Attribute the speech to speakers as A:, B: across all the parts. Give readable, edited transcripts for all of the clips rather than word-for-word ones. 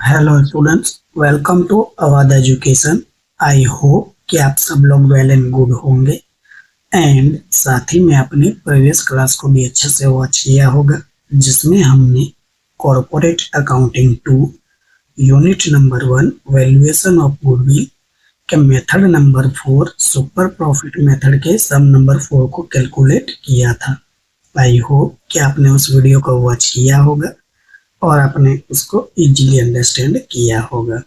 A: Hello students, welcome to Awadh education. I hope कि आप सब लोग वेल एंड गुड होंगे एंड साथ ही में अपनी प्रीवियस क्लास को भी अच्छे से वॉच किया होगा, जिसमें हमने corporate accounting 2 unit number 1 valuation of goodwill के method number 4 super profit method के सम नंबर 4 को कैलकुलेट किया था। आई होप कि आपने उस वीडियो को वॉच किया होगा और आपने उसको इजीली अंडरस्टैंड किया होगा।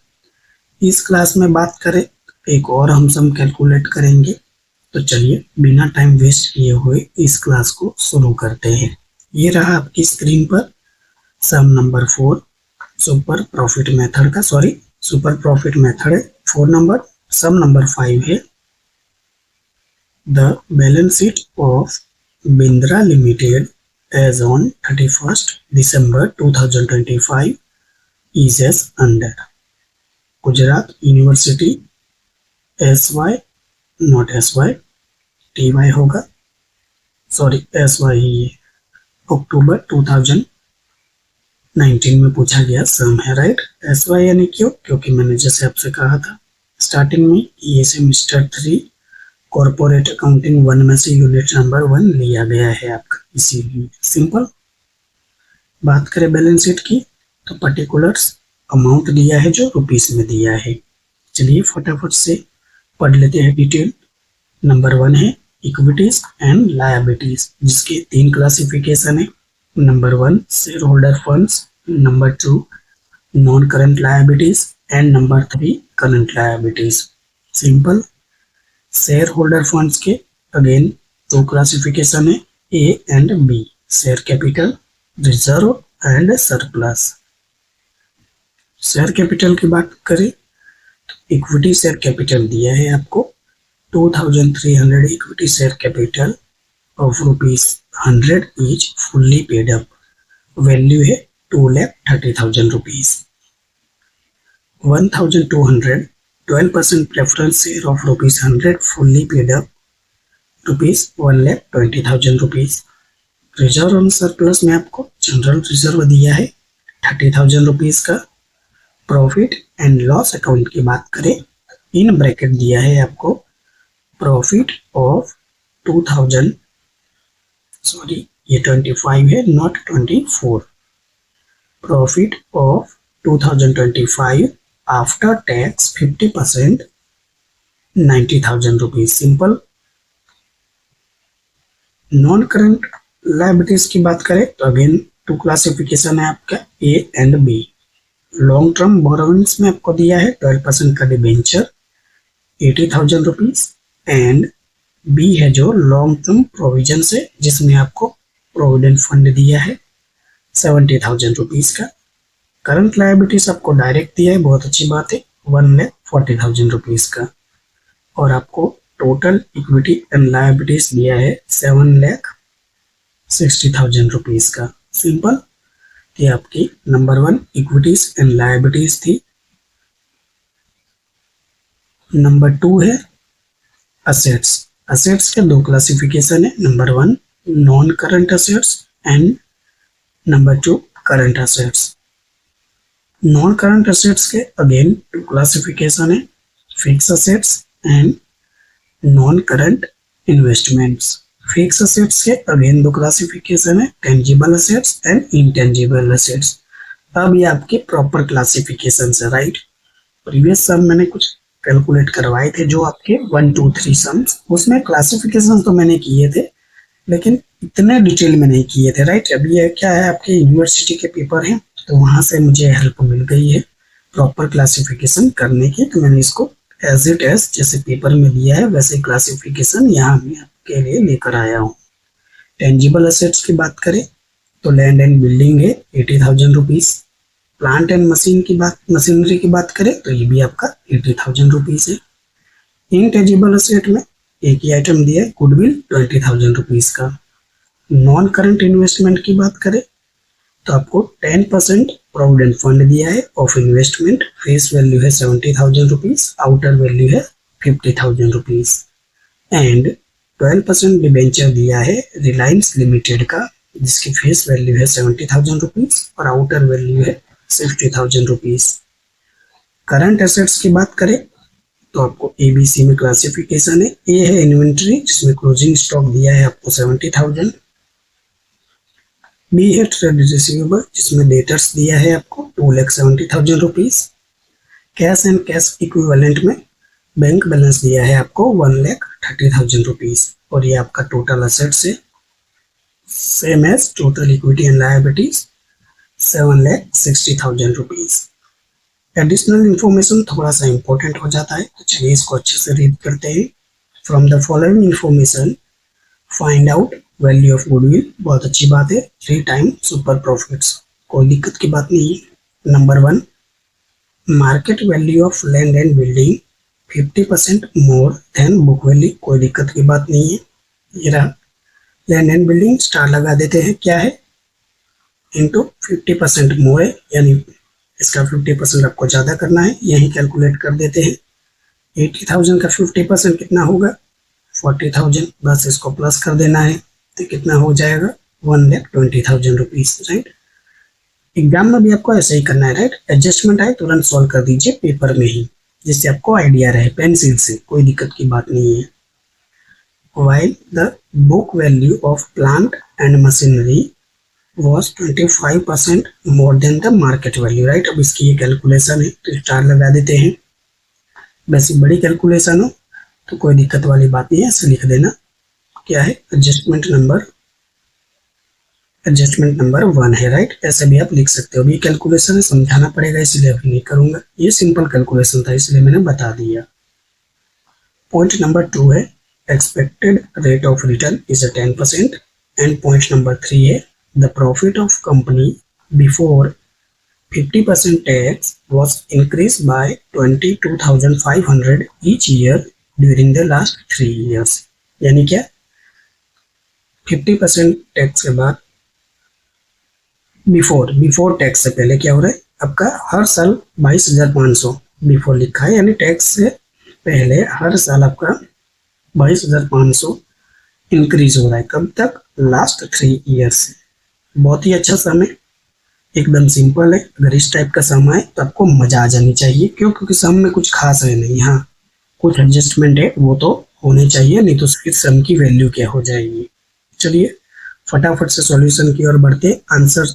A: इस क्लास में बात करें तो एक और हम सम कैलकुलेट करेंगे। तो चलिए बिना टाइम वेस्ट किए हुए इस क्लास को शुरू करते हैं। ये रहा आपकी स्क्रीन पर सम नंबर 4 सुपर प्रॉफिट मेथड का, सुपर प्रॉफिट मेथड है 4 नंबर। सम नंबर 5 है the balance sheet of Bindra limited as on 31st December 2025 is as under. Gujarat university SY not SY TY होगा, SY ही है। अक्टूबर 2019 में पूछा गया सम है, राइट। SY यानी क्यों? क्योंकि मैंने जैसे आपसे कहा था स्टार्टिंग में ये सेमिस्टर 3 कॉर्पोरेट अकाउंटिंग 1 में से यूनिट नंबर 1 लिया गया है आपका, इसीलिए सिंपल। बात करें बैलेंस शीट की तो पर्टिकुलर्स अमाउंट दिया है जो रुपीस में दिया है। चलिए फटाफट से पढ़ लेते हैं डिटेल। नंबर 1 है इक्विटीज एंड लायबिलिटीज, जिसके 3 क्लासिफिकेशन है। Number 1 share holder funds, number 2 non current liabilities and number 3 current liabilities. Simple. Share holder funds के अगेन 2 क्लासिफिकेशन है, A and B. Share capital, reserve and surplus. Share capital की बात करें तो equity share capital दिया है आपको 2300 equity share capital of ₹100 each fully paid up. Value है 2,30,000 rupees. 1200 12% preference share of ₹100 fully paid up ₹1,20,000 rupees. Reserve और surplus में आपको जनरल रिजर्व दिया है 30,000 रुपीज का। प्रॉफिट एंड लॉस अकाउंट की बात करें इन ब्रैकेट दिया है आपको प्रॉफिट ऑफ 2000, ये 25 है not 24। Profit of 2025 after tax 50% 90,000 rupees. Simple. Non current liabilities की बात करें तो अगेन 2 क्लासिफिकेशन है आपका, A and B. Long term borrowings में आपको दिया है 12% का डिबेंचर 80,000 रुपीज एंड बी है जो लॉन्ग टर्म प्रोविजन से, जिसमें आपको प्रोविडेंट फंड दिया है 70,000 रुपीज का। करंट लायबिलिटीज आपको डायरेक्ट दिया है, बहुत अच्छी बात है, 1,40,000 रुपीज का। और आपको टोटल इक्विटी एंड लायबिलिटीज दिया है 7,60,000 रुपीज का। सिंपल। ये आपकी नंबर 1 इक्विटीज एंड लायबिलिटीज थी। नंबर 2 है असेट्स। असेट्स के 2 क्लासिफिकेशन है, number 1 non current assets and number 2 current assets. Non current assets के अगेन 2 क्लासिफिकेशन है, fix assets and non current investments. Fix assets के अगेन 2 क्लासिफिकेशन है, tangible assets and intangible assets. अब ये आपके proper classification है, right. Previous सम मैंने कुछ कैलकुलेट करवाए थे जो आपके 1 2 3 सम्स, उसमें क्लासिफिकेशन तो मैंने किए थे लेकिन इतने डिटेल में नहीं किए थे, राइट। अभी ये क्या है आपके यूनिवर्सिटी के पेपर हैं तो वहां से मुझे हेल्प मिल गई है प्रॉपर क्लासिफिकेशन करने की, तो मैंने इसको एज इट एज जैसे पेपर में दिया है वैसे क्लासिफिकेशन यहाँ मैं आपके लिए लेकर आया हूँ। टेंजिबल असेट्स की बात करें तो लैंड एंड बिल्डिंग है 80,000 रुपीज। प्लांट एंड मशीनरी की बात करें तो ये भी आपका 80,000 रुपीज है। इनटेंजिबल असेट में एक ही आइटम दिया है गुडविल 20,000 रुपीज का। नॉन करंट इन्वेस्टमेंट की बात करें तो आपको 10% प्रोविडेंट फंड दिया है ऑफ इन्वेस्टमेंट। फेस वैल्यू है 70,000 रुपीज, आउटर वैल्यू है 50,000 रुपीज एंड 12% डिबेंचर दिया है रिलायंस लिमिटेड का, जिसकी फेस वैल्यू है 70,000 रुपीज और आउटर वैल्यू है 60,000 रुपीज। करंट एसेट्स की बात करें तो आपको ABC में क्लासिफिकेशन है। ए है इन्वेंट्री जिसमें क्लोजिंग स्टॉक दिया है आपको 70,000। बी है ट्रेड रिसीवेबल जिसमें डेटर्स दिया है आपको 2,70,000 rupees. Cash and cash equivalent में बैंक बैलेंस दिया है आपको 1,30,000 रुपीज। और ये आपका टोटल असेट्स है, same as total equity and liabilities 7,60,000 rupees. Additional information थोड़ा सा इंपॉर्टेंट हो जाता है, तो चलिए इसको अच्छे से रीड करते हैं। From the following information find out value of goodwill. बहुत अच्छी बात है, 3 टाइम सुपर प्रॉफिट्स, कोई दिक्कत की बात नहीं है। Number 1, market value of land and building 50% more than book value, कोई दिक्कत की बात नहीं है। ये रहा लैंड एंड बिल्डिंग, स्टार लगा देते हैं, क्या है इंटू 50% मोर है, यानी इसका 50% आपको ज़्यादा करना है, यही कैलकुलेट कर देते हैं। 80,000 का 50% कितना होगा 40,000, बस इसको प्लस कर देना है तो कितना हो जाएगा 1,20,000 रुपीज, राइट। एग्जाम में भी आपको ऐसे ही करना है, राइट। एडजस्टमेंट आए तुरंत सॉल्व कर दीजिए पेपर में ही, जिससे आपको आइडिया रहे, पेंसिल से, कोई दिक्कत की बात नहीं है। while the book value of plant and machinery was 25% more than the market value, right। अब इसकी ये कैलकुलेशन है तो स्टार लगा देते हैं। वैसे बड़ी कैलकुलेशन हो तो कोई दिक्कत वाली बात नहीं है, ऐसे लिख देना। क्या है एडजस्टमेंट नंबर 1 है, राइट। ऐसे भी आप लिख सकते हो। अभी कैलकुलेशन है, समझाना पड़ेगा इसलिए अभी नहीं करूंगा, ये सिंपल कैलकुलेशन था इसलिए मैंने बता दिया। पॉइंट नंबर 2 है expected rate of return is 10%। And point number 3 है the profit of company before 50% tax was increased by 22,500 each year during the last 3 years। यानी क्या 50% टैक्स के बाद बिफोर टैक्स से पहले क्या हो रहा है आपका हर साल 22,500, बिफोर लिखा है यानी टैक्स से पहले हर साल आपका 22,500 इंक्रीज हो रहा है। कब तक लास्ट 3 ईयर्स से। बहुत ही अच्छा सम है, एकदम सिंपल है। अगर इस टाइप का सम है तो आपको मजा आ जानी चाहिए, क्यों, क्योंकि सम में कुछ खास है नहीं, हाँ कुछ एडजस्टमेंट है वो तो होने चाहिए, नहीं तो इस सम की वैल्यू क्या हो जाएगी। चलिए फटाफट से सॉल्यूशन की ओर बढ़ते, आंसर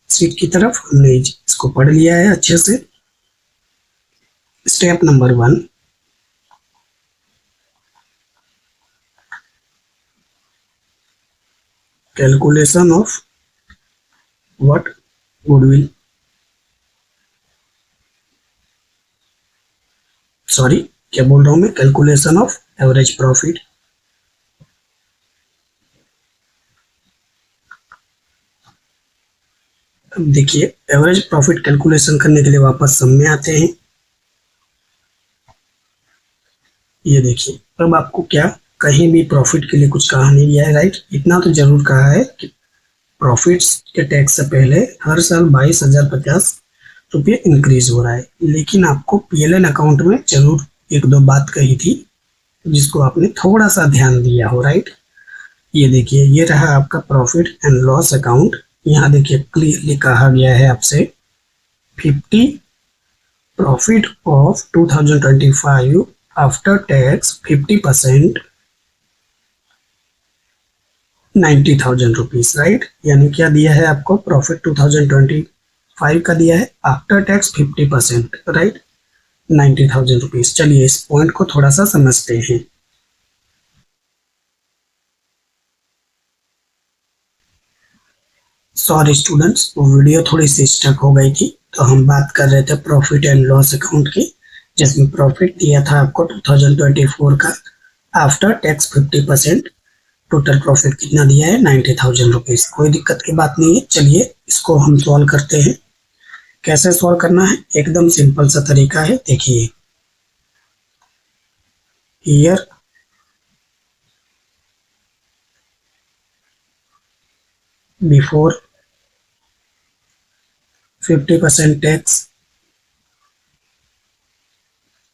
A: शीट की तरफ। हमने इसको पढ़ लिया है अच्छे से। Step number 1, calculation of what goodwill, sorry क्या बोल रहा हूं मैं, कैलकुलेशन ऑफ एवरेज प्रॉफिट। अब देखिए एवरेज प्रॉफिट कैलकुलेशन करने के लिए वापस सम में आते हैं। ये देखिए अब आपको क्या कहीं भी प्रॉफिट के लिए कुछ कहा नहीं गया है, राइट। इतना तो जरूर कहा है कि प्रॉफिट्स के टैक्स से पहले हर साल 22,050 रुपये इंक्रीज हो रहा है, लेकिन आपको PLN अकाउंट में जरूर 1-2 बात कही थी जिसको आपने थोड़ा सा ध्यान दिया हो, राइट। ये देखिए ये रहा आपका प्रॉफिट एंड लॉस अकाउंट। यहाँ देखिए क्लियरली कहा गया है आपसे 50 profit of 2025 after tax 50% 90,000 rupees, right. यानी क्या दिया है आपको प्रॉफिट 2025 का दिया है आफ्टर टैक्स 50%, राइट, 90,000 रुपीज। चलिए इस पॉइंट को थोड़ा सा समझते हैं। सॉरी स्टूडेंट्स, वीडियो थोड़ी सी स्टक हो गई थी, तो हम बात कर रहे थे प्रॉफिट एंड लॉस अकाउंट की, जिसमें प्रॉफिट दिया था आपको 2024 का आफ्टर टैक्स 50%। टोटल प्रॉफिट कितना दिया है 90,000 रुपीज। कोई दिक्कत की बात नहीं है। चलिए इसको हम सॉल्व करते हैं। कैसे सॉल्व करना है, एकदम सिंपल सा तरीका है। देखिए year before 50% tax,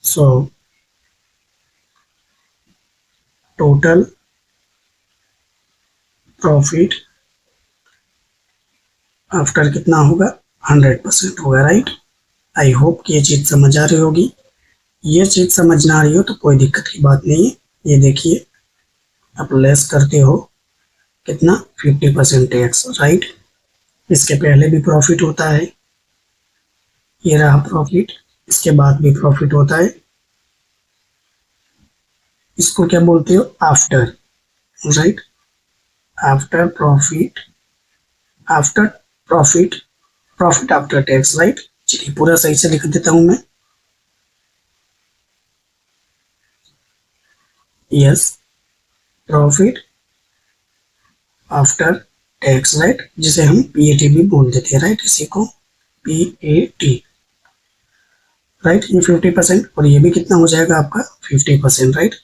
A: so total profit after कितना होगा 100% होगा, राइट। आई होप कि ये चीज़ समझ आ रही होगी। ये चीज़ समझ ना आ रही हो तो कोई दिक्कत की बात नहीं है। ये देखिए, आप लेस करते हो कितना, 50% टैक्स, राइट। इसके पहले भी प्रॉफिट होता है, ये रहा प्रॉफिट, इसके बाद भी प्रॉफिट होता है। इसको क्या बोलते हो, after, right. After profit, after profit, profit after tax, right. चलिए पूरा सही से लिख देता हूं मैं। Yes, profit after tax, right, जिसे हम पीएटी भी बोल देते हैं, राइट, इसी को पीएटी, राइट। ये 50% और ये भी कितना हो जाएगा आपका 50%, राइट।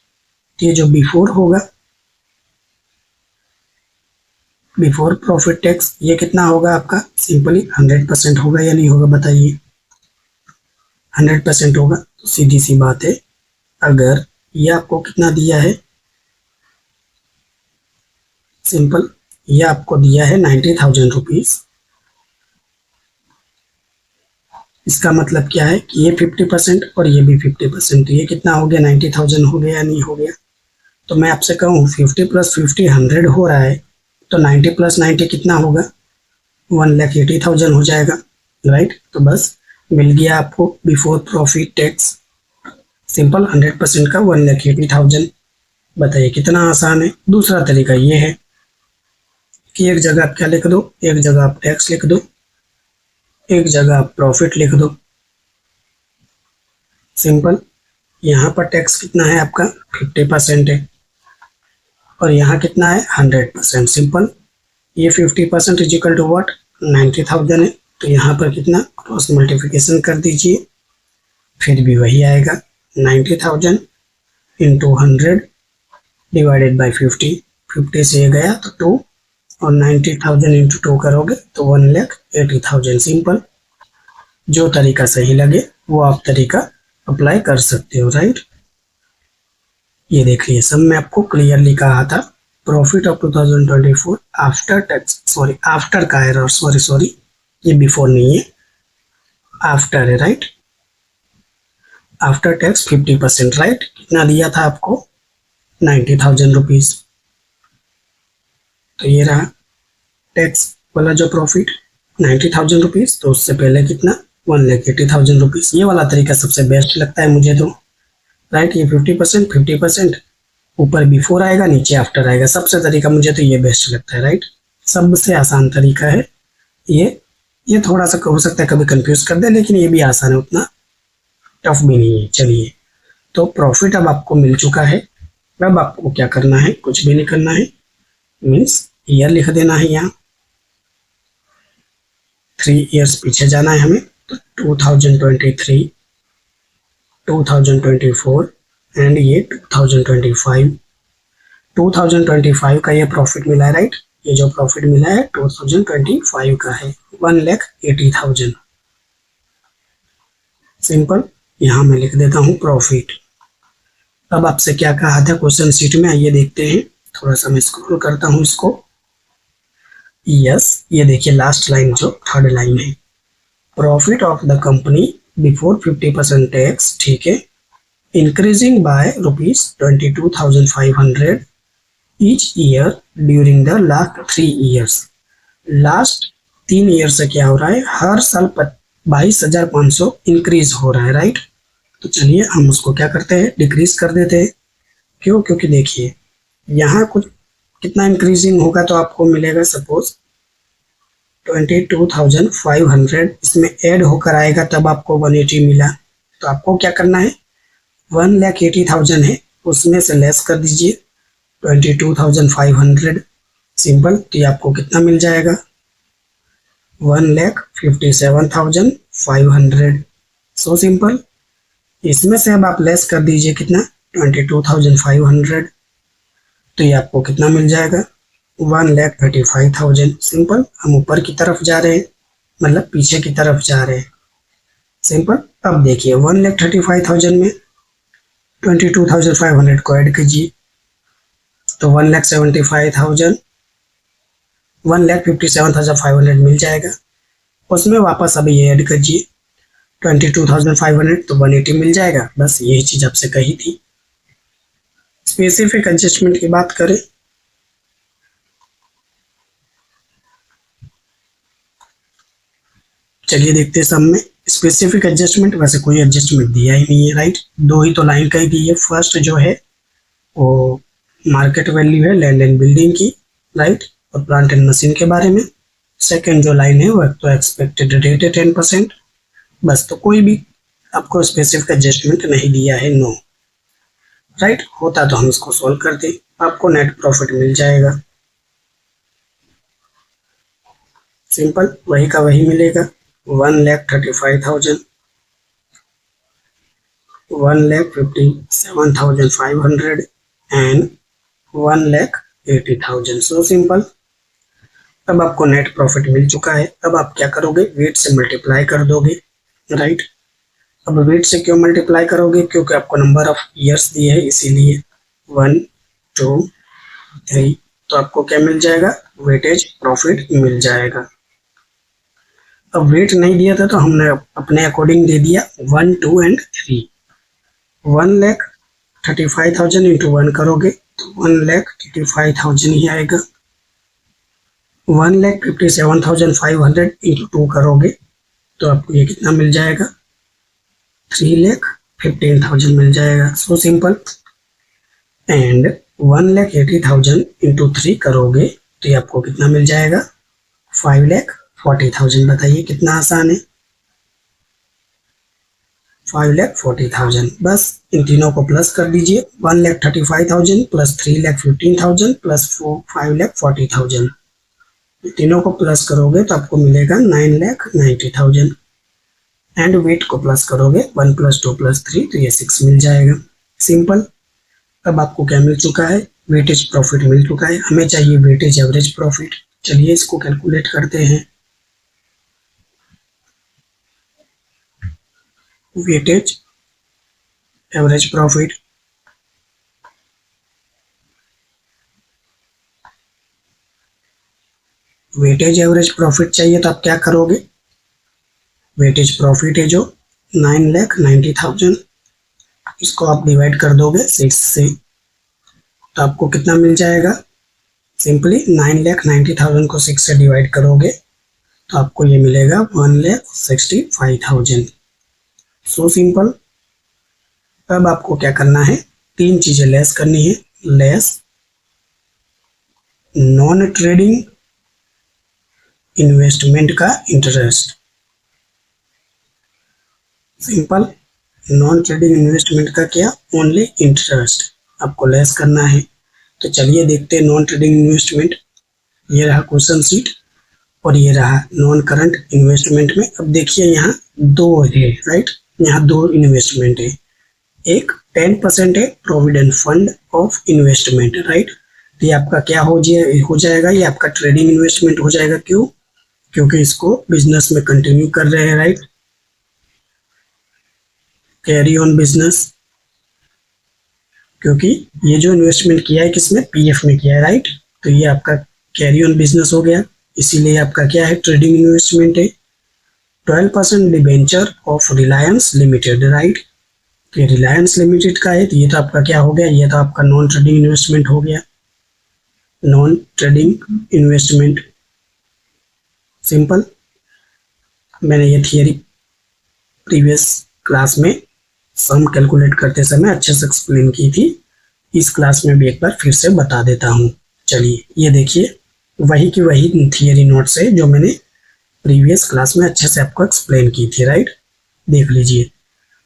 A: तो ये जो बिफोर होगा, बिफोर प्रॉफिट टैक्स, ये कितना होगा आपका, सिंपली 100% होगा या नहीं होगा बताइए। 100% होगा। तो सीधी सी बात है, अगर ये आपको कितना दिया है, सिंपल, ये आपको दिया है 90,000 रुपीज, इसका मतलब क्या है कि ये 50% और ये भी 50%, तो ये कितना हो गया, 90,000 हो गया या नहीं हो गया। तो मैं आपसे कहूँ 50 + 50 100 हो रहा है, तो 90 + 90 कितना होगा, 1,80,000 हो जाएगा, राइट। तो बस मिल गया आपको बिफोर प्रॉफिट टैक्स, सिंपल 100% का 1,80,000। बताइए कितना आसान है। दूसरा तरीका ये है कि एक जगह आप क्या लिख दो, एक जगह आप टैक्स लिख दो, एक जगह आप प्रॉफिट लिख दो, सिंपल। यहाँ पर टैक्स कितना है आपका, 50% है, और यहाँ कितना है 100%, सिंपल। ये 50% इज इक्वल टू व्हाट, 90,000 है, तो यहाँ पर कितना, क्रॉस मल्टीप्लिकेशन कर दीजिए, फिर भी वही आएगा, 90,000 इंटू 100 डिवाइडेड बाई 50, 50 से ये गया तो 2, और 90,000 इंटू 2 करोगे तो 1,80,000, सिंपल। जो तरीका सही लगे वो आप तरीका अप्लाई कर सकते हो, राइट। ये देखिए, सब मैं आपको क्लियरली कहा था, profit of 2024 after tax, sorry after का एरर, सॉरी, ये बिफोर नहीं है, आफ्टर है, राइट। After tax 50%, right. कितना दिया था आपको, 90,000 रुपीज। तो ये रहा टैक्स वाला जो प्रॉफिट 90,000 रुपीज, तो उससे पहले कितना, 1,80,000 रुपीज। ये वाला तरीका सबसे बेस्ट लगता है मुझे तो, राइट। ये 50%, ऊपर बिफोर आएगा, नीचे आफ्टर आएगा, सबसे तरीका मुझे तो ये बेस्ट लगता है, राइट। सबसे आसान तरीका है ये थोड़ा सा हो सकता है कभी कंफ्यूज कर दे, लेकिन ये भी आसान है, उतना टफ भी नहीं है। चलिए, तो प्रॉफिट अब आपको मिल चुका है। अब आपको क्या करना है, कुछ भी नहीं करना है, मीन्स ईयर लिख देना है, यहाँ 3 ईयर्स पीछे जाना है हमें, तो 2023, 2024 एंड ये 2025, 2025 का ये प्रॉफिट मिला है, राइट। ये जो प्रॉफिट मिला है 2025 का है, 1,80,000, सिंपल। यहाँ मैं लिख देता हूँ प्रॉफिट। अब आपसे क्या कहा था क्वेश्चन शीट में, आइए देखते हैं। थोड़ा सा मैं स्क्रॉल करता हूँ इसको। यस, ये देखिए लास्ट लाइन जो थर्ड लाइन है, profit of the company before 50% tax, ठीक है, increasing by ₹22,500 each year during the last 3 years. Last 3 year से क्या हो रहा है, हर साल 22,500 इंक्रीज हो रहा है, राइट। तो चलिए हम उसको क्या करते हैं, डिक्रीज कर देते हैं। क्यों, क्योंकि देखिए यहाँ कुछ कितना इंक्रीजिंग होगा, तो आपको मिलेगा सपोज 22,500, इसमें ऐड होकर आएगा तब आपको 180 मिला। तो आपको क्या करना है, 1,80,000 है, उसमें से लेस कर दीजिए 22,500, सिंपल। तो ये आपको कितना मिल जाएगा, 1,57,500, सो सिंपल। इसमें से अब आप लेस कर दीजिए कितना, 22,500, तो ये आपको कितना मिल जाएगा, 1,35,000, सिंपल। हम ऊपर की तरफ जा रहे हैं, मतलब पीछे की तरफ जा रहे हैं, सिंपल। अब देखिए 1,35,000 में 22,500 को ऐड कीजिए, तो 1,75,000, 1,57,500 मिल जाएगा। उसमें वापस अब ये ऐड कीजिए, 22,500 तो 180 मिल जाएगा। बस यही चीज आपसे कही थी। स्पेसिफिक एडजस्टमेंट की बात करें, चलिए देखते हैं सब में। स्पेसिफिक एडजस्टमेंट, वैसे कोई एडजस्टमेंट दिया ही नहीं है, राइट। दो ही तो लाइन कही गई है। फर्स्ट जो है वो मार्केट वैल्यू है लैंड एंड बिल्डिंग की, राइट, और प्लांट एंड मशीन के बारे में। सेकंड जो लाइन है वो तो एक्सपेक्टेड रेट है 10%। बस, तो कोई भी आपको स्पेसिफिक एडजस्टमेंट नहीं दिया है, नो, राइट। होता तो हम इसको सोल्व करते, आपको नेट प्रॉफिट मिल जाएगा। सिंपल, वही का वही मिलेगा। 1,35,000, 1,57,500 एंड 1,80,000। So simple. अब आपको नेट प्रॉफिट मिल चुका है। अब आप क्या करोगे, वेट से मल्टीप्लाई कर दोगे, राइट। अब वेट से क्यों मल्टीप्लाई करोगे, क्योंकि आपको नंबर ऑफ ईयर्स दिए है, इसीलिए 1 2 3। तो आपको क्या मिल जाएगा, वेटेज प्रॉफिट मिल जाएगा। अब वेट नहीं दिया था तो हमने अपने अकॉर्डिंग दे दिया 1 2 एंड 3। 1,35,000 इंटू 1 करोगे तो 1,35,000 ही आएगा। 1,57,500 इंटू 2 करोगे तो आपको ये कितना मिल जाएगा, 3,15,000 मिल जाएगा। So simple. एंड 1,80,000 इंटू 3 करोगे तो ये आपको कितना मिल जाएगा, 5,40,000। बताइए कितना आसान है, 5,40,000। बस इन तीनों को प्लस कर दीजिए, 1,35,000 प्लस 3,15,000 प्लस 5,40,000। तीनों को प्लस करोगे तो आपको मिलेगा 9,90,000। एंड वेट को प्लस करोगे 1 + 2 + 3 तो ये 6 मिल जाएगा। सिंपल। अब आपको क्या मिल चुका है, वेटेज प्रॉफिट मिल चुका है। हमें चाहिए वेटेज एवरेज प्रॉफिट। चलिए इसको कैलकुलेट करते हैं। Weightage average profit, weightage average profit चाहिए तो आप क्या करोगे, वेटेज प्रॉफिट है जो 9,90,000, इसको आप डिवाइड कर दोगे 6 से तो आपको कितना मिल जाएगा, सिंपली 9,90,000 को 6 से डिवाइड करोगे तो आपको ये मिलेगा 1,65,000। So simple. अब आपको क्या करना है, तीन चीजें लेस करनी है। लेस नॉन ट्रेडिंग इन्वेस्टमेंट का interest. Simple. Non trading investment का क्या, ओनली इंटरेस्ट आपको लेस करना है। तो चलिए देखते हैं नॉन ट्रेडिंग इन्वेस्टमेंट। ये रहा क्वेश्चन शीट और ये रहा नॉन करंट इन्वेस्टमेंट में। अब देखिए यहाँ दो है, राइट, यहाँ दो इन्वेस्टमेंट है। एक 10% है provident fund of investment, right. तो ये आपका क्या हो जाएगा, ये आपका ट्रेडिंग इन्वेस्टमेंट हो जाएगा। क्यों, क्योंकि इसको बिजनेस में कंटिन्यू कर रहे हैं, राइट, कैरी ऑन बिजनेस। क्योंकि ये जो इन्वेस्टमेंट किया है किसमें, पीएफ में किया है, राइट। तो ये आपका कैरी ऑन बिजनेस हो गया, इसीलिए आपका क्या है, ट्रेडिंग इन्वेस्टमेंट है। 12% debenture of Reliance limited, right. तो ये रिलायंस लिमिटेड का है, तो ये तो आपका क्या हो गया, ये तो आपका नॉन ट्रेडिंग इन्वेस्टमेंट हो गया, नॉन ट्रेडिंग इन्वेस्टमेंट। सिंपल। मैंने ये थियरी प्रीवियस क्लास में सम कैलकुलेट करते समय अच्छे से एक्सप्लेन की थी, इस क्लास में भी एक बार फिर से बता देता हूँ। चलिए ये देखिए, वही की वही थियरी नोट्स है जो मैंने प्रीवियस क्लास में अच्छे से आपको एक्सप्लेन की थी, राइट। देख लीजिए,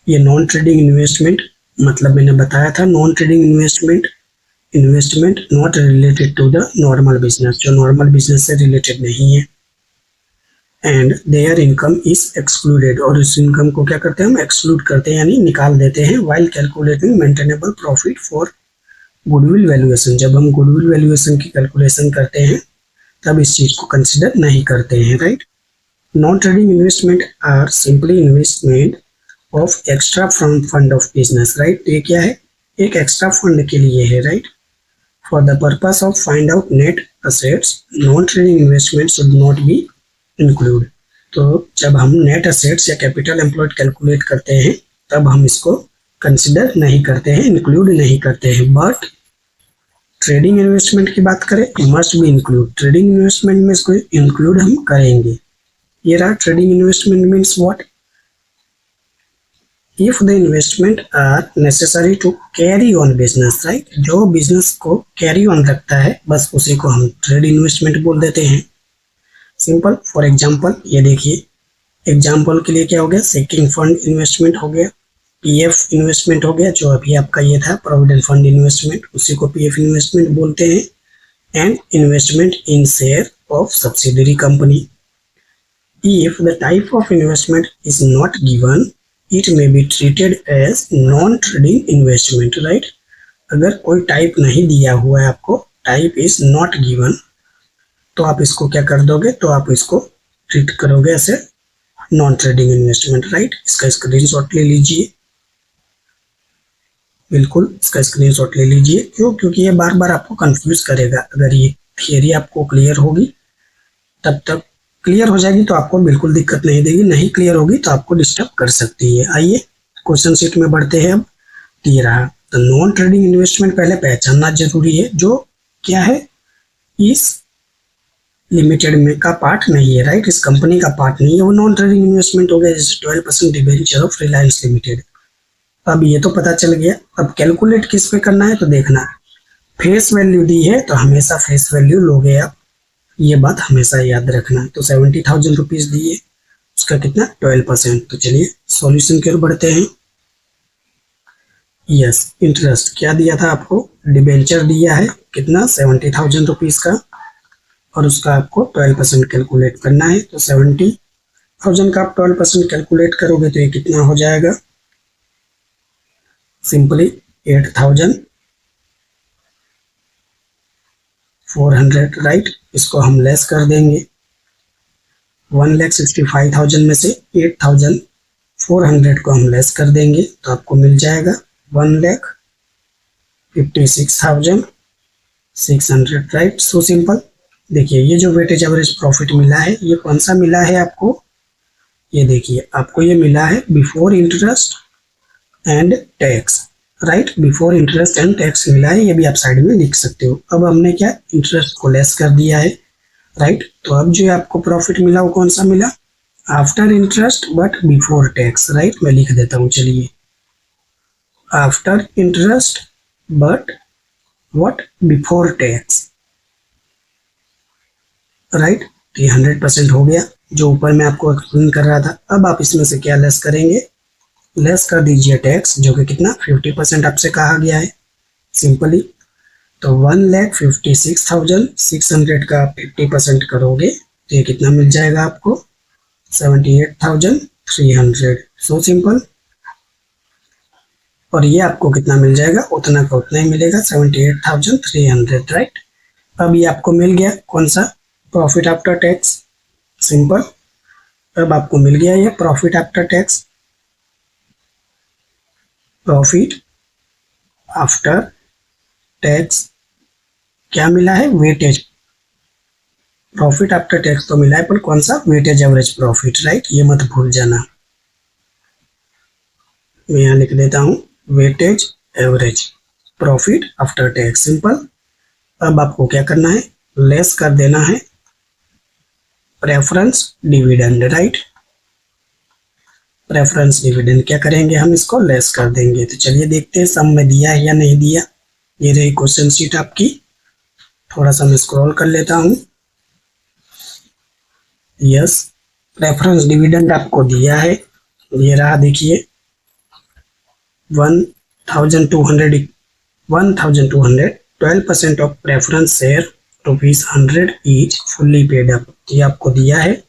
A: ये नॉन ट्रेडिंग इन्वेस्टमेंट मतलब मैंने बताया था, non trading investment not related to the normal business, जो नॉर्मल बिजनेस से रिलेटेड नहीं है। And their income is excluded, और इस इनकम को क्या करते हैं हम, एक्सक्लूड करते हैं यानी निकाल देते हैं। While calculating maintainable profit for goodwill valuation, जब हम गुडविल वैल्यूएशन की कैलकुलेशन करते हैं तब इस चीज को कंसिडर नहीं करते हैं, right. Non trading investment are simply investment of extra from fund of business, right. ये क्या है, एक एक्स्ट्रा फंड के लिए है, right. For the purpose of find out net assets, non trading investment should not be include. तो जब हम नेट एसेट्स या कैपिटल एम्प्लॉयड कैलकुलेट करते हैं तब हम इसको कंसिडर नहीं करते हैं, इंक्लूड नहीं करते हैं। बट ट्रेडिंग इन्वेस्टमेंट की बात करें, must be include. Trading investment में इसको इंक्लूड हम करेंगे। ये रहा trading investment means what? If the investment are necessary to carry on business, right. जो बिजनेस को कैरी ऑन रखता है बस उसी को हम ट्रेड इन्वेस्टमेंट बोल देते हैं। सिंपल। फॉर एग्जांपल ये देखिए, एग्जांपल के लिए क्या हो गया, सेकिंग फंड इन्वेस्टमेंट हो गया, पीएफ इन्वेस्टमेंट हो गया, जो अभी आपका ये था प्रोविडेंट फंड इन्वेस्टमेंट, उसी को पीएफ इन्वेस्टमेंट बोलते हैं। And investment in share of subsidiary company. If the type of investment is not given, it may be treated as non-trading investment, right? अगर कोई टाइप नहीं दिया हुआ है आपको, टाइप इज नॉट गिवन, तो आप इसको क्या कर दोगे, तो आप इसको ट्रीट करोगे ऐसे नॉन ट्रेडिंग इन्वेस्टमेंट, राइट। इसका स्क्रीनशॉट ले लीजिए, बिल्कुल इसका स्क्रीनशॉट ले लीजिए। क्यों? क्योंकि ये बार बार आपको कंफ्यूज करेगा। अगर ये थियरी आपको क्लियर होगी तब तक क्लियर हो जाएगी तो आपको बिल्कुल दिक्कत नहीं देगी, नहीं क्लियर होगी तो आपको डिस्टर्ब कर सकती है। आइए क्वेश्चन शीट में बढ़ते हैं। अब ये रहा, तो नॉन ट्रेडिंग इन्वेस्टमेंट पहले पहचानना जरूरी है, जो क्या है, इस लिमिटेड में का पार्ट नहीं है, राइट। इस कंपनी का पार्ट नहीं है, वो नॉन ट्रेडिंग इन्वेस्टमेंट हो गया। जैसे 12% डिबेंचर ऑफ रिलायंस लिमिटेड। अब ये तो पता चल गया। अब कैलकुलेट किस पे करना है, तो देखना फेस वैल्यू दी है तो हमेशा फेस वैल्यू लोगे आप, ये बात हमेशा याद रखना। तो 70,000 रुपीज दिए, उसका कितना 12%। तो चलिए सॉल्यूशन की ओर बढ़ते हैं। यस, इंटरेस्ट क्या दिया था आपको, डिबेंचर दिया है कितना 70,000 रुपीज का, और उसका आपको 12% कैलकुलेट करना है। तो 70,000 का आप 12% कैलकुलेट करोगे तो ये कितना हो जाएगा, सिंपली 8,400, राइट। इसको हम लेस कर देंगे, 1,65,000 में से 8,400 को हम लेस कर देंगे तो आपको मिल जाएगा 1,56,600, राइट। So simple. देखिए ये जो वेटेज एवरेज प्रॉफिट मिला है, ये कौन सा मिला है आपको, ये देखिए आपको ये मिला है before interest and tax, right. Before interest and tax मिला है, ये भी आप साइड में लिख सकते हो। अब हमने क्या, इंटरेस्ट को लेस कर दिया है, राइट। तो अब जो आपको प्रॉफिट मिला वो कौन सा मिला, after interest but before tax, right. मैं लिख देता हूं, चलिए, after interest but what, before tax, right. तो ये 100% हो गया, जो ऊपर मैं आपको एक्सप्लेन कर रहा था। अब आप इसमें से क्या लेस करेंगे, लेस कर दीजिए टैक्स, जो कि कितना 50% आपसे कहा गया है, सिंपली। तो 1,56,600 का 50% करोगे तो ये कितना मिल जाएगा आपको, 78,300। So simple. और ये आपको कितना मिल जाएगा, उतना का उतना ही मिलेगा, 78,300, राइट। अब ये आपको मिल गया कौन सा, प्रॉफिट आफ्टर टैक्स, सिंपल। अब आपको मिल गया ये profit after tax, profit after tax क्या मिला है, वेटेज। प्रॉफिट आफ्टर टैक्स तो मिला है, पर कौन सा, वेटेज एवरेज प्रॉफिट, राइट। ये मत भूल जाना, मैं यहाँ लिख देता हूँ weightage average profit after tax, simple. अब आपको क्या करना है, लेस कर देना है preference dividend, right. Preference dividend क्या करेंगे, हम इसको लेस कर देंगे। तो चलिए देखते हैं सम में दिया है या नहीं दिया। ये रही क्वेश्चन शीट आपकी, थोड़ा सा मैं स्क्रॉल कर लेता हूं। यस, प्रेफरेंस डिविडेंड आपको दिया है, ये रहा, देखिए 1,200 12% of preference share ₹100 each fully paid up, ये आपको दिया है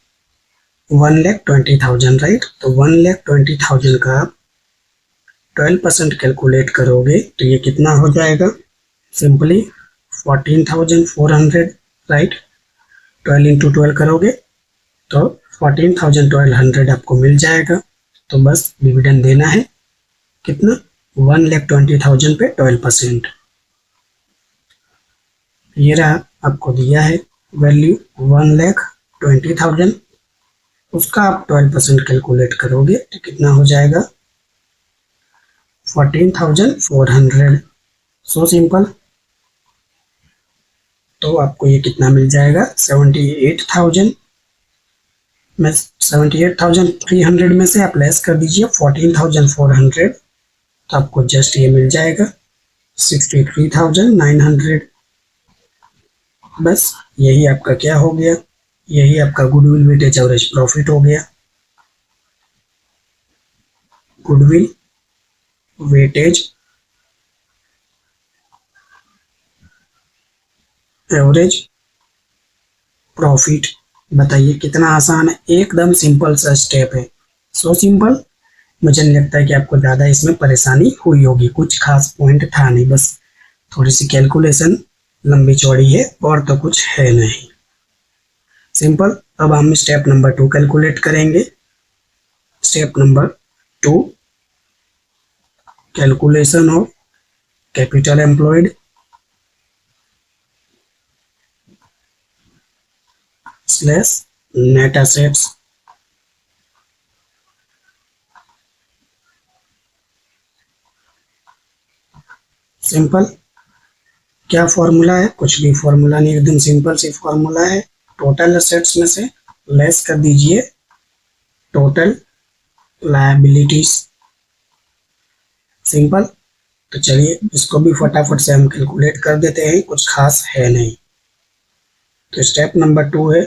A: 1,20,000, राइट। तो 1,20,000 का आप 12% कैलकुलेट करोगे तो ये कितना हो जाएगा, सिंपली 14,400, राइट। 12 इंटू 12 करोगे तो 14,1200 आपको मिल जाएगा। तो बस डिविडेंड देना है कितना, 1,20,000 पे 12%। ये रहा, आपको दिया है वैल्यू 1,20,000, उसका आप 12% कैलकुलेट करोगे तो कितना हो जाएगा 14,400। So simple. तो आपको ये कितना मिल जाएगा 78,000 में 78,300 में से आप लेस कर दीजिए 14,400 तो आपको जस्ट ये मिल जाएगा 63,900। बस यही आपका क्या हो गया, यही आपका गुडविल वेटेज एवरेज प्रॉफिट हो गया। Goodwill weightage average profit. बताइए कितना आसान है, एकदम सिंपल सा स्टेप है। So simple. मुझे नहीं लगता है कि आपको ज़्यादा इसमें परेशानी हुई होगी, कुछ खास पॉइंट था नहीं, बस थोड़ी सी कैलकुलेशन लंबी चौड़ी है और तो कुछ है नहीं। सिंपल। अब हम स्टेप नंबर 2 कैलकुलेट करेंगे। Step number 2, calculation of capital employed slash net assets. Simple. क्या फॉर्मूला है, कुछ भी फॉर्मूला नहीं, एकदम सिंपल सी फॉर्मूला है। टोटल एसेट्स में से लेस कर दीजिए टोटल लायबिलिटीज। सिंपल। तो चलिए इसको भी फटाफट से हम कैलकुलेट कर देते हैं, कुछ खास है नहीं। तो स्टेप नंबर 2 है,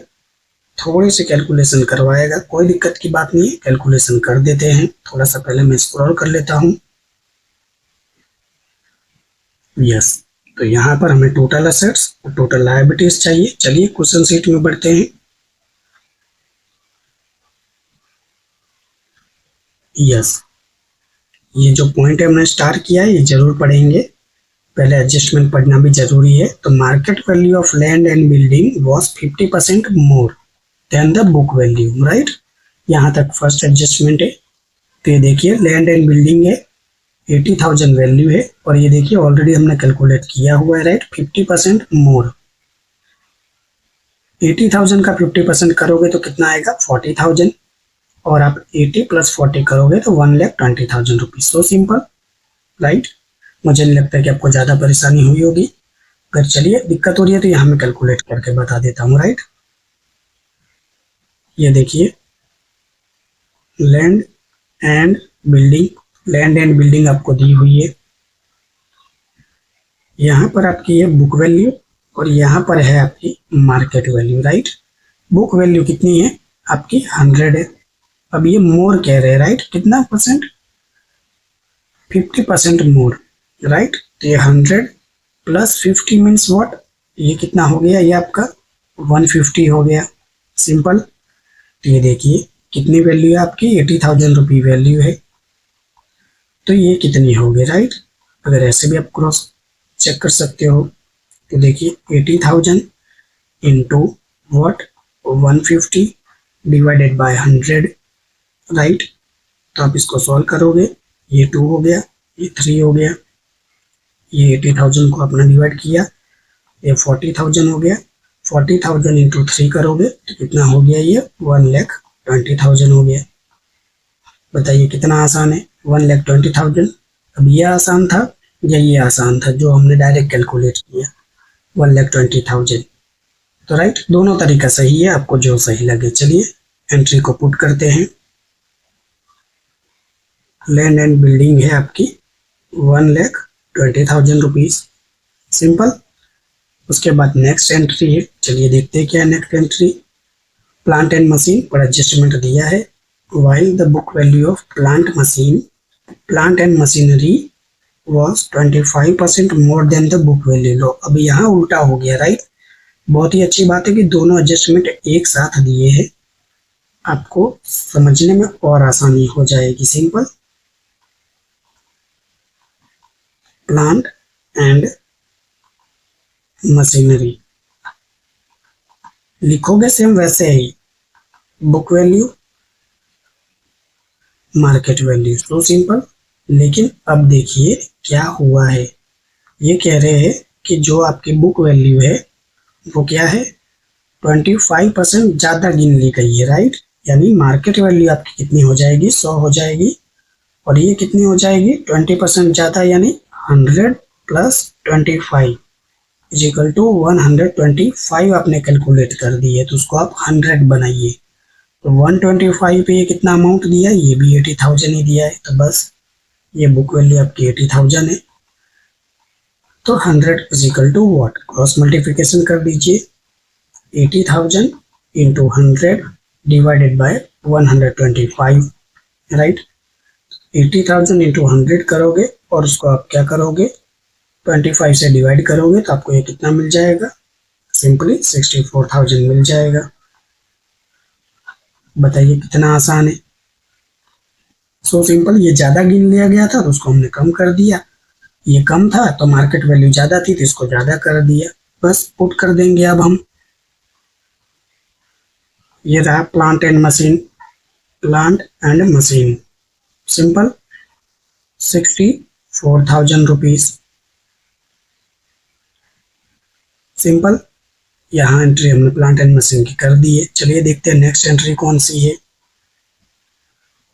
A: थोड़ी सी कैलकुलेशन करवाएगा, कोई दिक्कत की बात नहीं है, कैलकुलेशन कर देते हैं। थोड़ा सा पहले मैं स्क्रॉल कर लेता हूँ। यस। तो यहाँ पर हमें टोटल एसेट्स और टोटल लायबिलिटीज चाहिए। चलिए क्वेश्चन शीट में बढ़ते हैं। यस, ये जो पॉइंट है हमने स्टार्ट किया है ये जरूर पढ़ेंगे, पहले एडजस्टमेंट पढ़ना भी जरूरी है। तो market value of land and building was 50% more than the book value, right. यहाँ तक फर्स्ट एडजस्टमेंट है। तो ये देखिए लैंड एंड बिल्डिंग है, 80,000 वैल्यू है, और ये देखिए ऑलरेडी हमने कैलकुलेट किया हुआ है, राइट। 50% मोर, 80,000 का 50% करोगे तो कितना आएगा 40,000, और आप 80 + 40 करोगे तो 1,20,000 रुपीज। So simple, right. मुझे नहीं लगता कि आपको ज़्यादा परेशानी हुई होगी। अगर चलिए दिक्कत हो रही है तो यहाँ मैं कैलकुलेट करके बता देता हूँ, राइट। ये देखिए land and building, land and building आपको दी हुई है। यहाँ पर आपकी है बुक वैल्यू और यहाँ पर है आपकी market value, right. Book value कितनी है आपकी 100 है। अब ये मोर कह रहे हैं, राइट। कितना परसेंट 50% मोर, राइट। तो ये 100 + 50 मीन्स व्हाट, ये कितना हो गया, ये आपका 150 हो गया। सिंपल। तो ये देखिए कितनी वैल्यू है आपकी 80,000 रुपी वैल्यू है, तो ये कितनी होगी, राइट। अगर ऐसे भी आप क्रॉस चेक कर सकते हो तो देखिए 80,000 into what 150 divided by 100, right. तो आप इसको सॉल्व करोगे, ये 2 हो गया, ये 3 हो गया, ये 80,000 को आपने डिवाइड किया, ये 40,000 हो गया। 40,000 इंटू 3 करोगे तो कितना हो गया, ये 1,20,000 हो गया। बताइए कितना आसान है 1,20,000। अब ये आसान था या ये आसान था जो हमने डायरेक्ट कैलकुलेट किया 1,20,000। तो राइट, दोनों तरीका सही है, आपको जो सही लगे। चलिए एंट्री को पुट करते हैं। लैंड एंड बिल्डिंग है आपकी 1,20,000 रुपीज। सिंपल। उसके बाद नेक्स्ट एंट्री है, चलिए देखते हैं क्या है next entry. Plant and machine पर एडजस्टमेंट दिया है। While the book value of plant and machinery was 25% more than the book value. लो अब यहाँ उल्टा हो गया, राइट। बहुत ही अच्छी बात है कि दोनों एडजस्टमेंट एक साथ दिए हैं, आपको समझने में और आसानी हो जाएगी। सिंपल। प्लांट एंड मशीनरी लिखोगे सेम वैसे ही, book value market value, so simple. लेकिन अब देखिए क्या हुआ है, ये कह रहे हैं कि जो आपकी बुक वैल्यू है वो क्या है 25% ज़्यादा गिन ली गई है, राइट। यानी मार्केट वैल्यू आपकी कितनी हो जाएगी, 100 हो जाएगी। और ये कितनी हो जाएगी, 20% ज़्यादा, यानी 100 प्लस 25 इज इक्वल टू 125 आपने कैलकुलेट कर दी है, तो उसको आप 100 बनाइए। तो 125 पे ये कितना अमाउंट दिया है, ये भी 80,000 ही दिया है, तो बस ये बुक वैल्यू आपकी 80,000 है। तो 100 is equal to what, cross multiplication कर दीजिए, 80,000 into 100 divided by 125, right. 80,000 into 100 करोगे और उसको आप क्या करोगे, 25 से डिवाइड करोगे, तो आपको ये कितना मिल जाएगा, सिंपली 64,000 मिल जाएगा। बताइए कितना आसान है। सो सिंपल, ये ज़्यादा गिन लिया गया था तो उसको हमने कम कर दिया, ये कम था तो मार्केट वैल्यू ज़्यादा थी तो इसको ज़्यादा कर दिया, बस पुट कर देंगे अब हम। ये रहा plant and machine, plant and machine, simple 64,000 rupees, simple. यहाँ एंट्री हमने प्लांट एंड मशीन की कर दी है। चलिए देखते हैं नेक्स्ट एंट्री कौन सी है।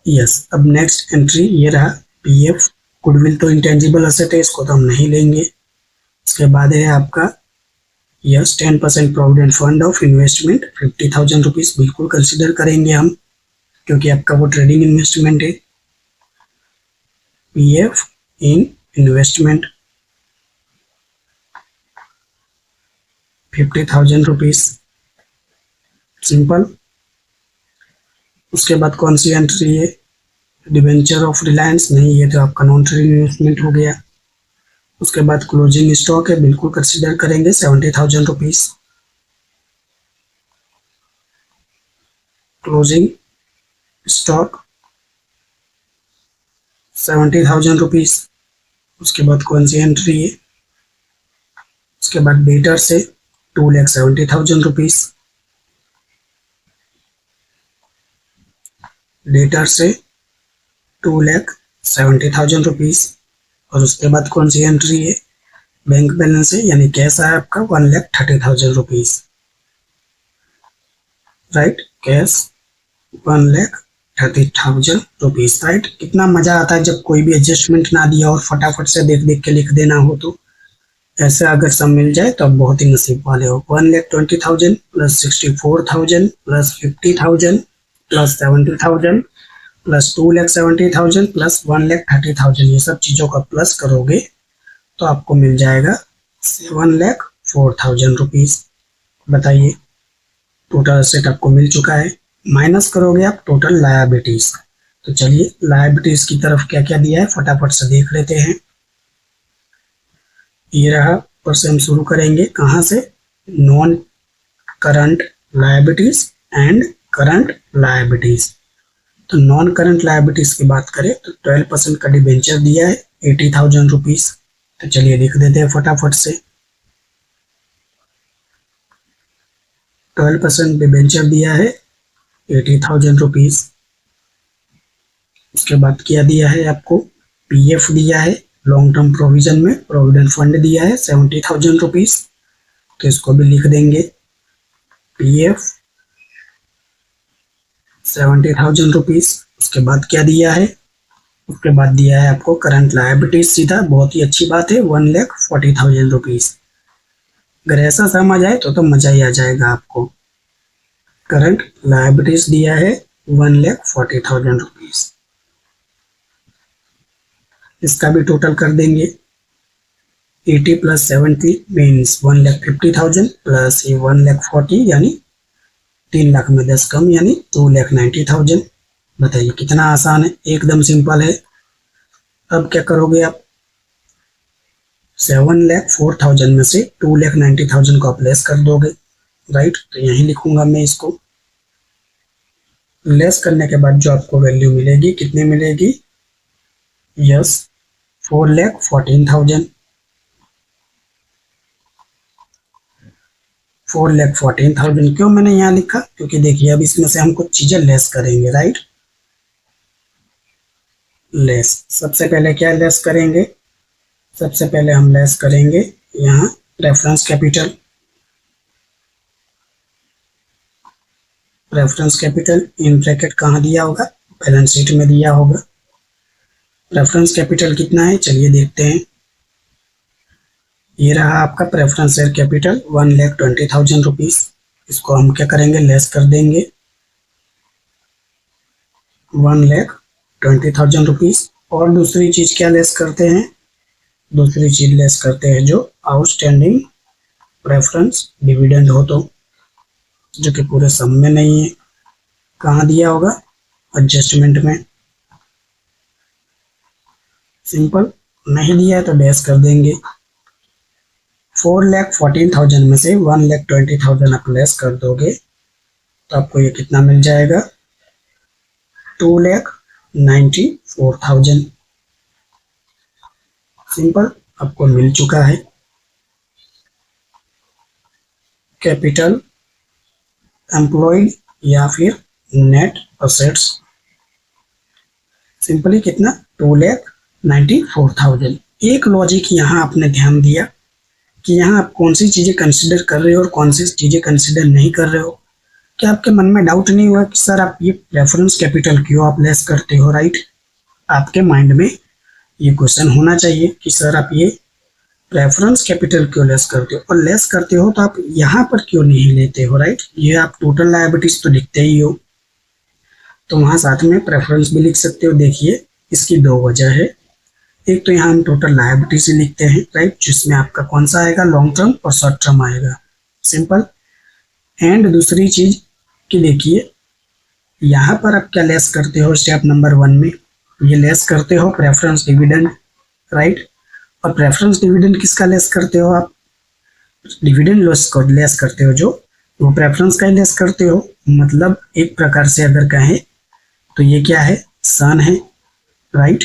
A: यस, अब नेक्स्ट एंट्री ये रहा पीएफ, गुडविल तो इंटेंजिबल असेट है, इसको तो हम नहीं लेंगे। इसके बाद है आपका yes 10% provident fund of investment 50,000 rupees, बिल्कुल कंसिडर करेंगे हम, क्योंकि आपका वो ट्रेडिंग इन्वेस्टमेंट है। पीएफ इन इन्वेस्टमेंट 50,000 रुपीज, सिंपल। उसके बाद कौन सी एंट्री है, डिवेंचर ऑफ रिलायंस, नहीं ये तो आपका नॉन ट्रेडिंग इन्वेस्टमेंट हो गया। उसके बाद क्लोजिंग स्टॉक है, बिल्कुल कंसिडर करेंगे 70,000 रुपीज, क्लोजिंग स्टॉक 70,000 रुपीज। उसके बाद कौन सी एंट्री है, उसके बाद डेटर से 2,70,000 रुपीज, डेटर से 2,70,000 रुपीज। और उसके बाद कौन सी एंट्री है, बैंक बैलेंस है, यानी कैश है आपका 1,30,000 rupees, right, cash 1,30,000 rupees, right. कितना मजा आता है जब कोई भी एडजस्टमेंट ना दिया और फटाफट से देख देख के लिख देना हो, तो ऐसे अगर सब मिल जाए तो आप बहुत ही नसीब वाले हो। 1,20,000 plus 64,000 plus 50,000 plus 70,000 plus 2,70,000 plus 1,30,000, ये सब चीज़ों का प्लस करोगे तो आपको मिल जाएगा 7,04,000 रुपीज़। बताइए, टोटल असेट आपको मिल चुका है। माइनस करोगे आप टोटल लायबिलिटीज। तो चलिए लायबिलिटीज की तरफ क्या क्या दिया है फटाफट से देख लेते हैं। ये रहा, ऊपर से हम शुरू करेंगे कहाँ से, non current liabilities and current liabilities. तो नॉन करंट लायबिलिटीज की बात करें तो 12% का डिबेंचर दिया है 80,000 रुपीज। तो चलिए लिख देते हैं फटाफट से। 12% डिबेंचर दिया है 80,000 रुपीज। उसके बाद क्या दिया है आपको, पीएफ दिया है लॉन्ग टर्म प्रोविजन में, प्रोविडेंट फंड दिया है 70,000 रुपीज। तो इसको भी लिख देंगे, पीएफ 70,000 रुपीज। उसके बाद क्या दिया है, उसके बाद दिया है आपको करंट लायबिलिटीज सीधा, बहुत ही अच्छी बात है 1,40,000 रुपीज। अगर ऐसा समझ आए तो मजा ही आ जाएगा आपको। करंट लायबिलिटीज दिया है 1,40,000 रुपीज। इसका भी टोटल कर देंगे, 80 प्लस 70 मीन्स 1,50,000 प्लस ये 1,40,000 यानी 3 लाख में 10 कम यानी 2,90,000। बताइए कितना आसान है, एकदम सिंपल है। अब क्या करोगे आप, 7,04,000 में से 2,90,000 को आप लेस कर दोगे, राइट। तो यहीं लिखूंगा मैं इसको। लेस करने के बाद जो आपको वैल्यू मिलेगी कितनी मिलेगी, यस 4,14,000। 4,14,000 क्यों मैंने यहाँ लिखा, क्योंकि देखिए अब इसमें से हम कुछ चीजें लेस करेंगे, राइट। लेस, सबसे पहले क्या लेस करेंगे, सबसे पहले हम लेस करेंगे यहाँ reference capital. Preference capital in bracket कहाँ दिया होगा, बैलेंस शीट में दिया होगा। प्रेफरेंस कैपिटल कितना है चलिए देखते हैं। ये रहा आपका प्रेफरेंस शेयर कैपिटल 1,20,000 रुपीज। इसको हम क्या करेंगे, लेस कर देंगे 1,20,000 रुपीज। और दूसरी चीज क्या लेस करते हैं, दूसरी चीज लेस करते हैं जो आउटस्टैंडिंग प्रेफरेंस डिविडेंड हो, तो जो कि पूरे सम में नहीं है, कहाँ दिया होगा, एडजस्टमेंट में। सिंपल, नहीं दिया है तो डैश कर देंगे। 4,14,000 में से 1,20,000 आप लेस कर दोगे तो आपको ये कितना मिल जाएगा, 2,94,000। सिंपल, आपको मिल चुका है। कैपिटल एम्प्लॉयड या फिर नेट असेट्स, सिंपली कितना, 2,94,000। एक लॉजिक यहाँ आपने ध्यान दिया कि यहाँ आप कौन सी चीजें कंसिडर कर रहे हो और कौन सी चीजें कंसिडर नहीं कर रहे हो। क्या आपके मन में डाउट नहीं हुआ कि सर आप ये प्रेफरेंस कैपिटल क्यों आप लेस करते हो, राइट? आपके माइंड में ये क्वेश्चन होना चाहिए कि सर आप ये प्रेफरेंस कैपिटल क्यों लेस करते हो, और लेस करते हो तो आप यहाँ पर क्यों नहीं लेते हो, राइट? ये आप टोटल लायबिलिटीज तो लिखते ही हो, तो वहां साथ में प्रेफरेंस भी लिख सकते हो। देखिए इसकी दो वजह है, एक तो यहाँ हम टोटल लायबिलिटी से लिखते हैं, राइट, जिसमें आपका कौन सा आएगा, लॉन्ग टर्म और शॉर्ट टर्म आएगा, सिंपल। एंड दूसरी चीज कि देखिए यहाँ पर आप क्या लेस करते हो, स्टेप नंबर 1 में ये लेस करते हो प्रेफरेंस डिविडेंड, राइट? और प्रेफरेंस डिविडेंड किसका लेस करते हो आप, डिविडेंड लेस करते हो जो, वो प्रेफरेंस का ही लेस करते हो। मतलब एक प्रकार से अगर कहें तो ये क्या है, सन है, राइट?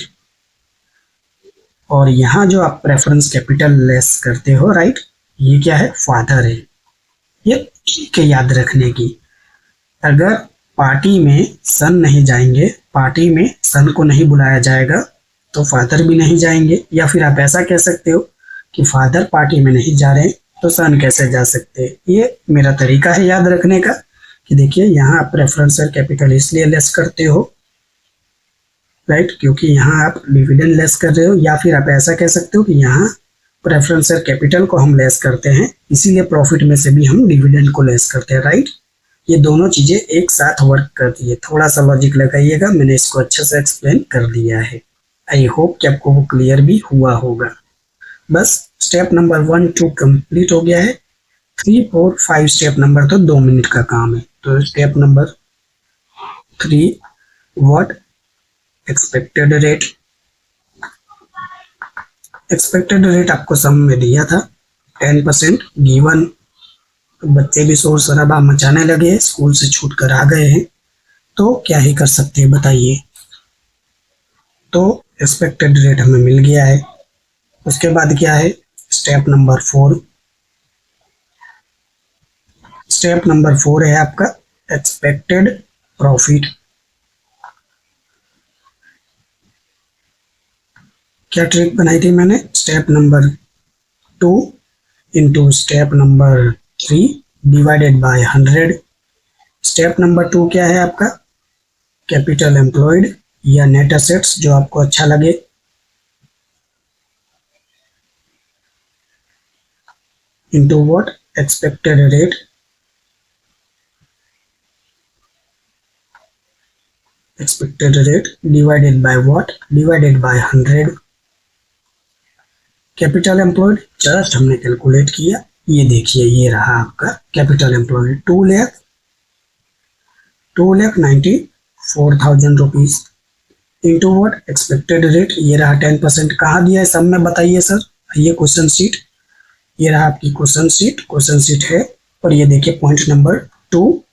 A: और यहाँ जो आप प्रेफरेंस कैपिटल लेस करते हो, राइट, ये क्या है, फादर है। ये ठीक है याद रखने की। अगर पार्टी में सन नहीं जाएंगे, पार्टी में सन को नहीं बुलाया जाएगा तो फादर भी नहीं जाएंगे, या फिर आप ऐसा कह सकते हो कि फादर पार्टी में नहीं जा रहे तो सन कैसे जा सकते हैं। ये मेरा तरीका है याद रखने का कि देखिए यहाँ आप प्रेफरेंस कैपिटल इसलिए लेस करते हो, राइट, क्योंकि यहाँ आप डिविडेंड लेस कर रहे हो, या फिर आप ऐसा कह सकते हो कि यहाँ प्रेफरेंस कैपिटल को हम लेस करते हैं इसीलिए प्रॉफिट में से भी हम डिविडेंड को लेस करते हैं, राइट? ये दोनों चीजें एक साथ वर्क करती है। थोड़ा सा लॉजिक लगाइएगा, मैंने इसको अच्छे से एक्सप्लेन कर दिया है। आई होप कि आपको वो क्लियर भी हुआ होगा। बस स्टेप नंबर 1 2 कंप्लीट हो गया है। 3 4 5 स्टेप नंबर तो 2 मिनट का काम है। तो step number 3, what expected rate. Expected rate आपको सम में दिया था 10% गिवन। बच्चे भी शोर शराबा मचाने लगे, स्कूल से छूट कर आ गए हैं, तो क्या ही कर सकते हैं बताइए। तो एक्सपेक्टेड रेट हमें मिल गया है। उसके बाद क्या है, स्टेप नंबर 4। स्टेप नंबर 4 है आपका एक्सपेक्टेड प्रॉफिट। क्या ट्रिक बनाई थी मैंने, step number 2 into step number 3 divided by 100। Step number 2 क्या है आपका, कैपिटल एम्प्लॉयड या नेट एसेट्स, जो आपको अच्छा लगे। Into what expected rate, expected rate divided by what, divided by 100। Capital employed just हमने कैलकुलेट किया, ये देखिए ये रहा आपका capital employed 2,94,000 rupees into what expected rate, ये रहा 10%। कहाँ दिया है सब में बताइए सर, ये क्वेश्चन शीट, ये रहा आपकी क्वेश्चन शीट है। और ये देखिए point number 2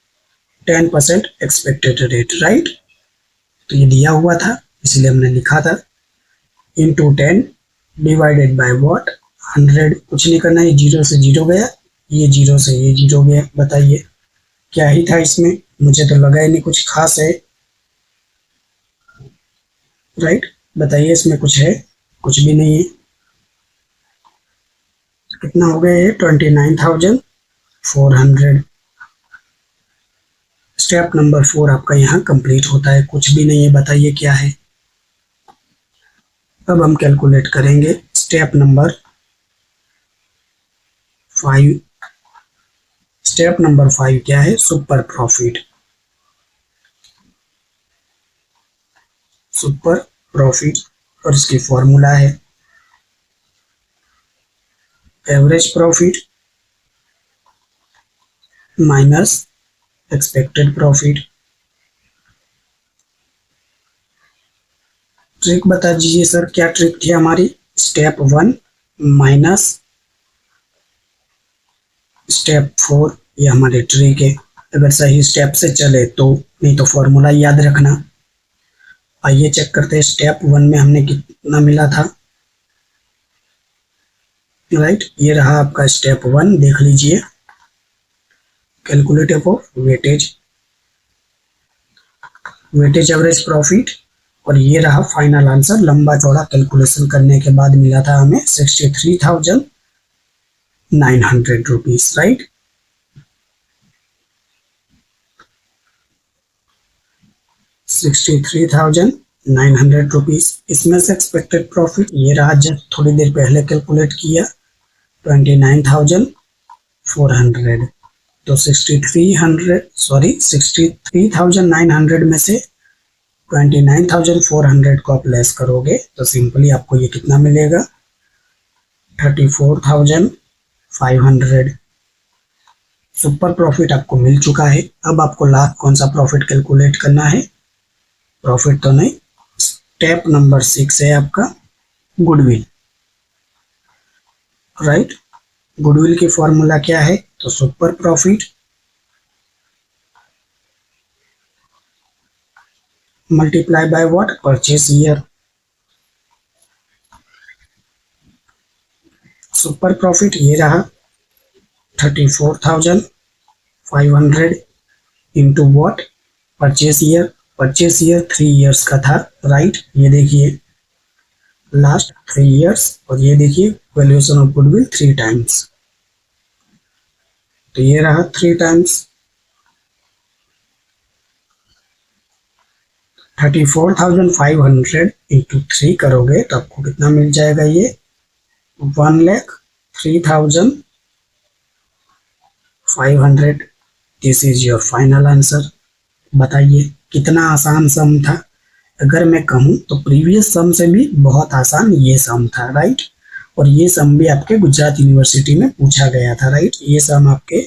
A: 10% expected rate, right? तो ये दिया हुआ था इसलिए हमने लिखा था इंटू 10 डिवाइडेड बाय व्हाट 100। कुछ नहीं करना है, जीरो से जीरो गया, ये जीरो से ये जीरो गया। बताइए क्या ही था इसमें, मुझे तो लगा ही नहीं कुछ खास है, राइट? बताइए इसमें कुछ है, कुछ भी नहीं है। कितना हो गया ये, 29,400। स्टेप नंबर 4 आपका यहाँ कंप्लीट होता है। कुछ भी नहीं है, बताइए क्या है। अब हम कैलकुलेट करेंगे स्टेप नंबर 5। स्टेप नंबर 5 क्या है? Super profit. सुपर प्रॉफिट और इसकी फॉर्मूला है average profit minus expected profit. Trick बता दीजिए सर, क्या ट्रिक थी हमारी? स्टेप 1 माइनस स्टेप 4, ये हमारी ट्रिक है। अगर सही स्टेप से चले तो, नहीं तो फॉर्मूला याद रखना। आइए चेक करते हैं स्टेप 1 में हमने कितना मिला था। राइट, ये रहा आपका स्टेप 1, देख लीजिए। Calculative of weightage average profit, और ये रहा फाइनल आंसर। लंबा चौड़ा कैलकुलेशन करने के बाद मिला था हमें 63,900 रुपीज। Right, 63,900 rupees. इसमें से एक्सपेक्टेड प्रॉफिट ये रहा, जब थोड़ी देर पहले कैलकुलेट किया, 29,400। तो 63,900 में से 29,400 को आप लेस करोगे तो सिंपली आपको ये कितना मिलेगा? 34,500। सुपर प्रॉफिट आपको मिल चुका है। अब आपको लास्ट कौन सा प्रॉफिट कैलकुलेट करना है? प्रॉफिट तो नहीं, स्टेप नंबर 6 है आपका गुडविल। राइट, गुडविल की फॉर्मूला क्या है? तो super profit multiply by what? Purchase year. Super profit ये रहा 34,500 into what? Purchase year. Purchase year 3 years का था। राइट, ये देखिए लास्ट 3 इयर्स, और ये देखिए वैल्यूएशन ऑफ गुडविल 3 टाइम्स। तो ये रहा 3 टाइम्स 34,500 इंटू 3 करोगे तो आपको कितना मिल जाएगा? ये 1,03,500। This is your final answer. बताइए कितना आसान सम था। अगर मैं कहूँ तो प्रीवियस सम से भी बहुत आसान ये सम था। राइट, और ये सम भी आपके गुजरात यूनिवर्सिटी में पूछा गया था। राइट, ये सम आपके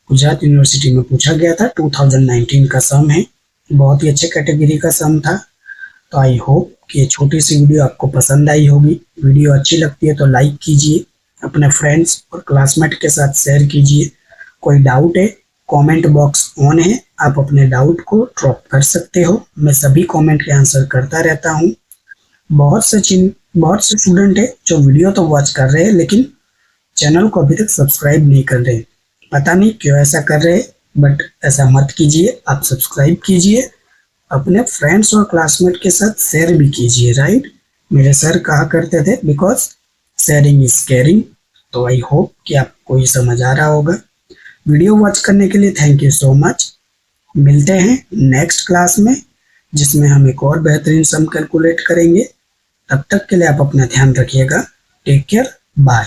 A: गुजरात यूनिवर्सिटी में पूछा गया था, 2019 का सम है। बहुत ही अच्छे कैटेगरी का सम था। तो आई होप कि ये छोटी सी वीडियो आपको पसंद आई होगी। वीडियो अच्छी लगती है तो लाइक कीजिए, अपने फ्रेंड्स और क्लासमेट के साथ शेयर कीजिए। कोई डाउट है, कमेंट बॉक्स ऑन है, आप अपने डाउट को ड्रॉप कर सकते हो। मैं सभी कमेंट के आंसर करता रहता हूँ। बहुत से स्टूडेंट है जो वीडियो तो वॉच कर रहे हैं लेकिन चैनल को अभी तक सब्सक्राइब नहीं कर रहे। पता नहीं क्यों ऐसा कर रहे हैं, बट ऐसा मत कीजिए। आप सब्सक्राइब कीजिए, अपने फ्रेंड्स और क्लासमेट के साथ शेयर भी कीजिए। राइट, मेरे सर कहा करते थे बिकॉज शेयरिंग इज केयरिंग। तो आई होप कि आपको ये समझ आ रहा होगा। वीडियो वॉच करने के लिए थैंक यू सो मच। मिलते हैं नेक्स्ट क्लास में, जिसमें हम एक और बेहतरीन सम कैलकुलेट करेंगे। तब तक के लिए आप अपना ध्यान रखिएगा। Take care, bye.